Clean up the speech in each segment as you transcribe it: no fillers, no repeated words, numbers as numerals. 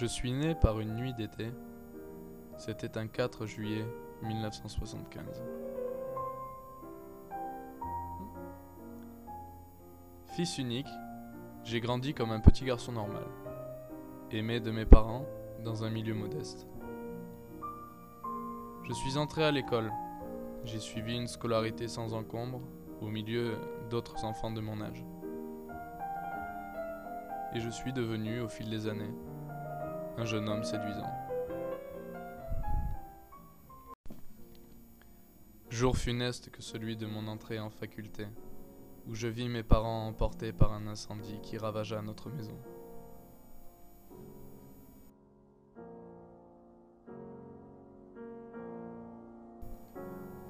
Je suis né par une nuit d'été. C'était un 4 juillet 1975. Fils unique, j'ai grandi comme un petit garçon normal, aimé de mes parents dans un milieu modeste. Je suis entré à l'école. J'ai suivi une scolarité sans encombre au milieu d'autres enfants de mon âge. Et je suis devenu, au fil des années, un jeune homme séduisant. Jour funeste que celui de mon entrée en faculté, où je vis mes parents emportés par un incendie qui ravagea notre maison.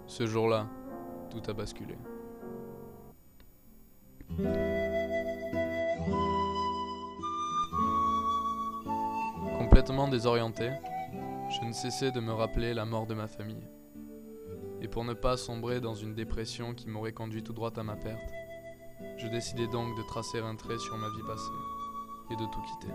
Ce jour-là, tout a basculé. Complètement désorienté, je ne cessais de me rappeler la mort de ma famille. Et pour ne pas sombrer dans une dépression qui m'aurait conduit tout droit à ma perte, je décidai donc de tracer un trait sur ma vie passée et de tout quitter.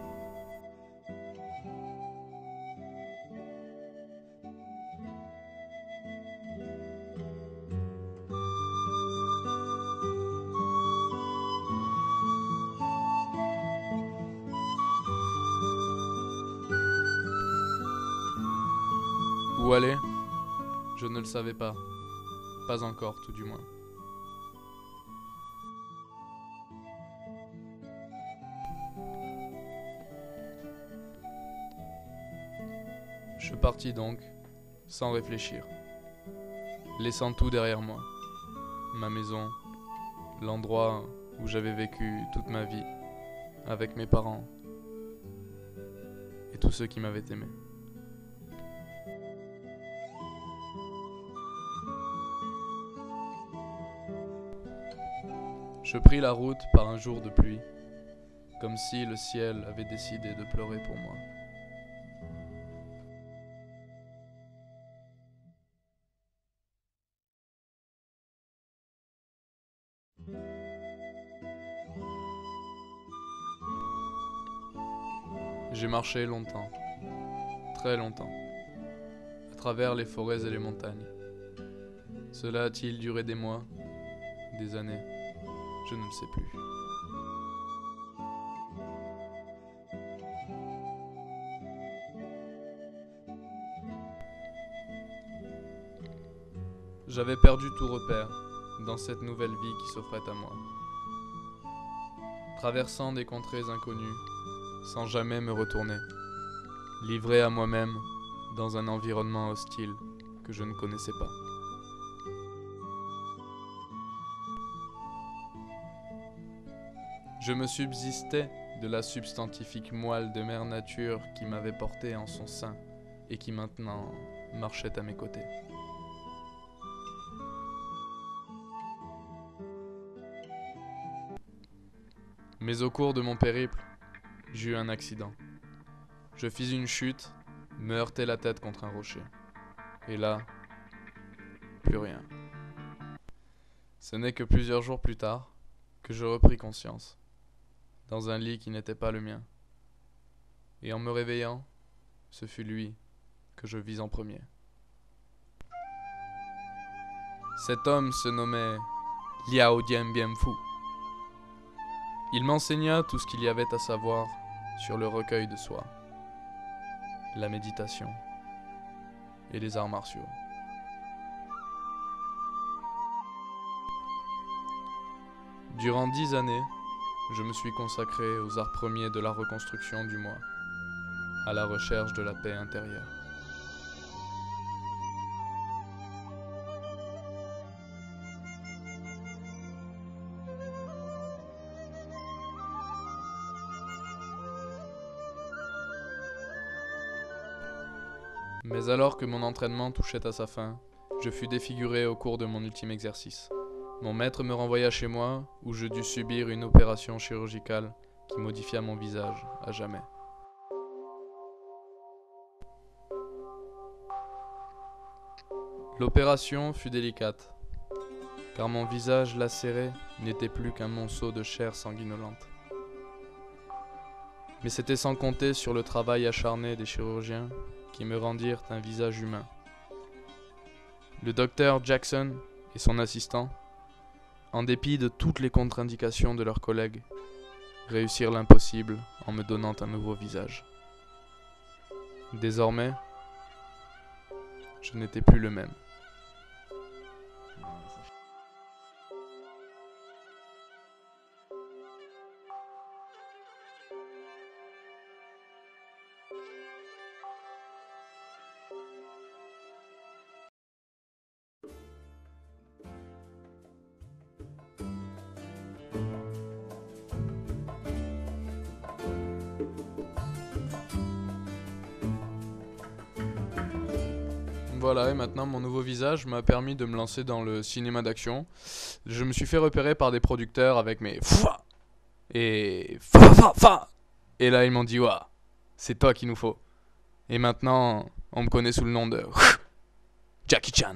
Où aller ? Je ne le savais pas. Pas encore, tout du moins. Je partis donc, sans réfléchir, laissant tout derrière moi. Ma maison, l'endroit où j'avais vécu toute ma vie, avec mes parents et tous ceux qui m'avaient aimé. Je pris la route par un jour de pluie, comme si le ciel avait décidé de pleurer pour moi. J'ai marché longtemps, très longtemps, à travers les forêts et les montagnes. Cela a-t-il duré des mois, des années ? Je ne le sais plus. J'avais perdu tout repère dans cette nouvelle vie qui s'offrait à moi. Traversant des contrées inconnues, sans jamais me retourner, livré à moi-même dans un environnement hostile que je ne connaissais pas. Je me subsistais de la substantifique moelle de mère nature qui m'avait porté en son sein et qui maintenant marchait à mes côtés. Mais au cours de mon périple, j'eus un accident. Je fis une chute, me heurtai la tête contre un rocher. Et là, plus rien. Ce n'est que plusieurs jours plus tard que je repris conscience, dans un lit qui n'était pas le mien. Et en me réveillant, ce fut lui que je vis en premier. Cet homme se nommait Liao Dianbianfu. Il m'enseigna tout ce qu'il y avait à savoir sur le recueil de soi, la méditation et les arts martiaux. Durant 10 années, je me suis consacré aux arts premiers de la reconstruction du moi, à la recherche de la paix intérieure. Mais alors que mon entraînement touchait à sa fin, je fus défiguré au cours de mon ultime exercice. Mon maître me renvoya chez moi, où je dus subir une opération chirurgicale qui modifia mon visage à jamais. L'opération fut délicate, car mon visage lacéré n'était plus qu'un monceau de chair sanguinolente. Mais c'était sans compter sur le travail acharné des chirurgiens qui me rendirent un visage humain. Le docteur Jackson et son assistant, en dépit de toutes les contre-indications de leurs collègues, réussirent l'impossible en me donnant un nouveau visage. Désormais, je n'étais plus le même. Voilà, et maintenant mon nouveau visage m'a permis de me lancer dans le cinéma d'action. Je me suis fait repérer par des producteurs avec mes Fouah et fa fa fa. Et là ils m'ont dit ouah, c'est toi qu'il nous faut. Et maintenant on me connaît sous le nom de Jackie Chan.